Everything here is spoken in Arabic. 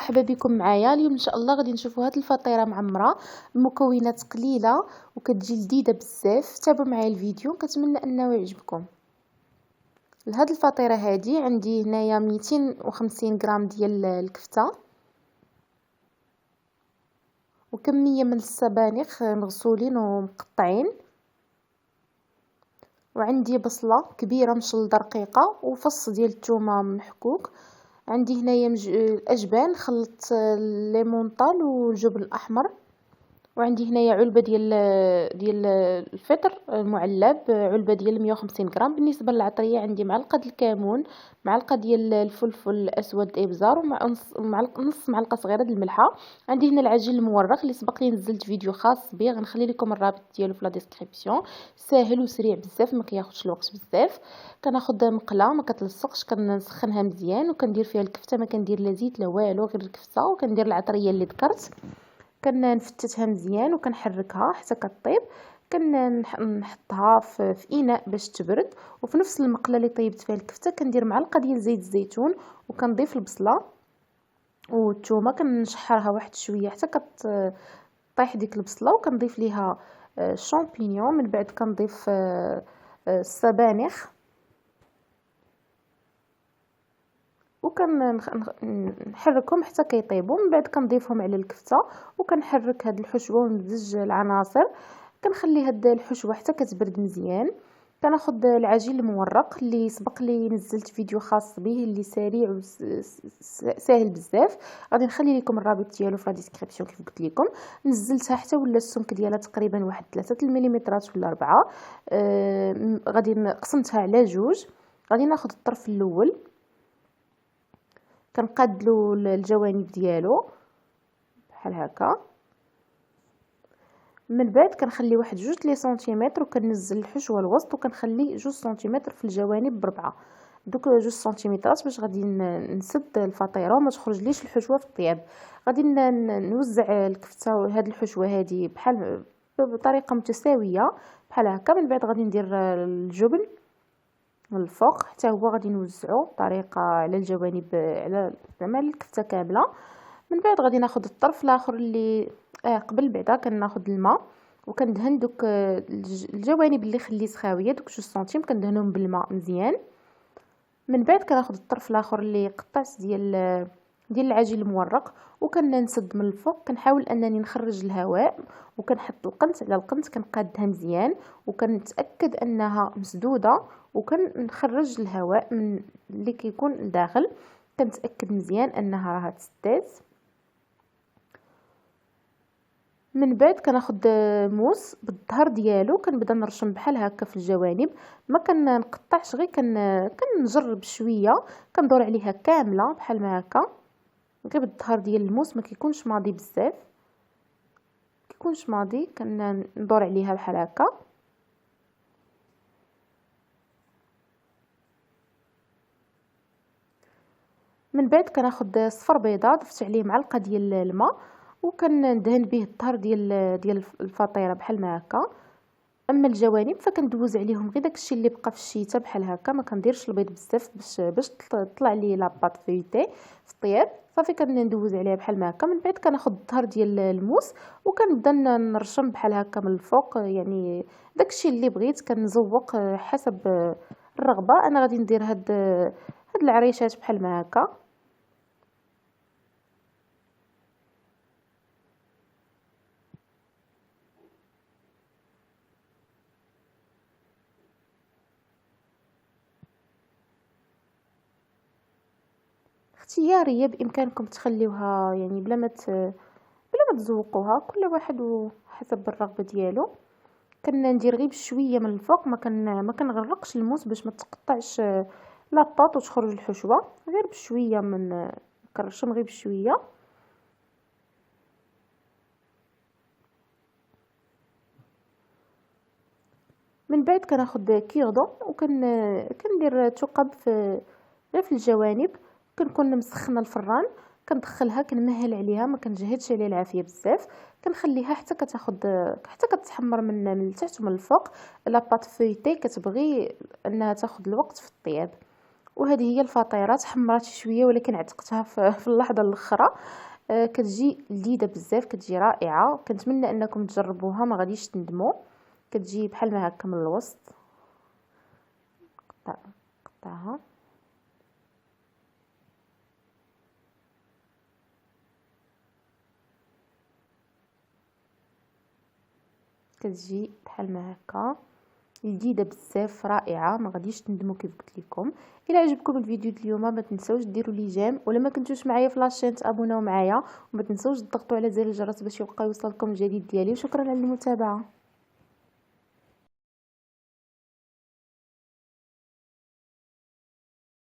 مرحبا بكم معايا. اليوم ان شاء الله غادي نشوفوا هاد الفطيره معمره بمكونات قليله وكتجي لذيذه بزاف. تابعوا معايا الفيديو، كنتمنى انه يعجبكم. لهاد الفطيره هادي عندي هنايا 250 غرام ديال الكفته وكميه من السبانخ مغسولين ومقطعين، وعندي بصله كبيره مشلضه رقيقه وفص ديال الثومه محكوك. عندي هنايا الاجبان، خلطت الليمونطال والجبن الاحمر. وعندي هنايا علبه ديال الفطر المعلب، علبه ديال 150 غرام. بالنسبه للعطريه عندي معلقه الكمون، معلقه ديال الفلفل الاسود ابزار، ومع نص معلقه صغيره د الملحه. عندي هنا العجين المورق اللي سبق لي نزلت فيديو خاص به، غنخلي لكم الرابط ديالو في لا ديسكريبسيون. ساهل وسريع بزاف، ما كياخذش الوقت بزاف. كناخذ مقله ما كتلصقش، كنسخنها مزيان وكندير فيها الكفته، ما كندير لا زيت لا والو، غير الكفته. وكندير العطريه اللي ذكرت، كنفتتها مزيان وكنحركها حتى كطيب. كنحطها في اناء باش تبرد، وفي نفس المقله اللي طيبت فيها الكفته كندير معلقه ديال زيت الزيتون، وكنضيف البصله والثومه. كنشحرها واحد شويه حتى كطيح ديك البصله، وكنضيف ليها الشامبينيون. من بعد كنضيف السبانخ، وكنحركهم حتى كيطيبوا. من بعد كنضيفهم على الكفته وكنحرك هاد الحشوه ونمزج العناصر. كنخلي هاد الحشوه حتى كتبرد مزيان. كناخذ العجين المورق اللي سبق لي نزلت فيديو خاص به، اللي سريع وسهل بزاف. غادي نخلي لكم الرابط ديالو في لا ديسكريبسيون كيف قلت لكم. نزلتها حتى ولا السمك ديالها تقريبا واحد 3 ملم ولا 4. غادي قسمتها على جوج. غادي ناخذ الطرف الاول كنقادلو الجوانب ديالو بحال هكا. من بعد كنخلي واحد 2 سنتيمتر وكنزل الحشوه الوسط، وكنخلي 2 سنتيمتر في الجوانب بربعه. دوك 2 سنتيمترات باش غادي نسد الفطيره وما تخرجليش الحشوه في الطياب. غادي نوزع الكفته وهاد الحشوه هادي بحال بطريقه متساويه بحال هكا. من بعد غادي ندير الجبن من الفوق حتى هو غادي نوزعو بطريقه على الجوانب، على زعما الكفته كامله. من بعد غادي ناخذ الطرف الاخر اللي قبل بعدا كناخذ الماء وكندهن دوك الجوانب اللي خليت خاويه، دوك 2 سنتيم كندهنهم بالماء مزيان. من بعد كناخذ الطرف الاخر اللي قطعت ديال العجين المورق وكنسد من الفوق. كنحاول انني نخرج الهواء وكنحط القنت على القنت، كنقادها مزيان وكنتاكد انها مسدوده، وكنخرج الهواء من اللي كيكون لداخل. كنتاكد مزيان انها راها تسدات. من بعد كناخذ موس بالظهر ديالو، كنبدا نرشم بحال هكا في الجوانب، ما كنقطعش، غير كنجرب شويه، كندور عليها كامله بحال ما هكا. غير بالظهر ديال الموس، ما كيكونش ماضي بزاف، كيكونش ماضي، كندور عليها بحال هكا. من بعد كناخذ صفر بيضه ضفت عليه معلقه ديال الماء وكندهن به الظهر ديال الفطيره بحال ما هكا. اما الجوانب فكندوز عليهم غير داكشي اللي بقى في الشيته بحال هكا، ما كنديرش البيض بزاف باش تطلع لي لاباط فيوتي في الطياب. صافي كندوز عليها بحال ما هكا. من بعد كناخذ الظهر ديال الموس وكنبدا نرشم بحال هكا من الفوق، يعني داكشي اللي بغيت كنزوق حسب الرغبه. انا غادي ندير هاد العريشات بحال ما هكا. اختياريه، بامكانكم تخليوها يعني بلا ما تزوقوها، كل واحد وحسب الرغبه ديالو. ندير غير بشويه من الفوق، ما كنغرقش الموس باش ما تقطعش لاطاط وتخرج الحشوه، غير بشويه كنرشم غير بشويه. من بعد كناخذ كيردون كندير ثقب غير في الجوانب. كنكون مسخنه الفران، كندخلها كنمهل عليها، ما كنجهدش عليها العافيه بزاف. كنخليها حتى حتى كتحمر من التحت ومن الفوق. لاباط فيتي كتبغي انها تاخذ الوقت في الطياب، وهذه هي الفطيره تحمرات شويه ولكن عتقتها في اللحظه الاخرى. كتجي لذيذه بزاف، كتجي رائعه، كنتمنى انكم تجربوها ما غاديش تندموا. كتجي بحال ما هكا من الوسط. قطعها. كتجي بحال ما هكا لذيذه بزاف رائعه، ما غاديش تندموا كيف قلت لكم. الى عجبكم الفيديو ديال اليوم ما تنساوش ديروا لي جيم، ولا ما كنتوش معايا في لاشين تابوناو معايا، وما تنساوش تضغطوا على زر الجرس باش يبقى يوصلكم الجديد ديالي. وشكرا على المتابعه.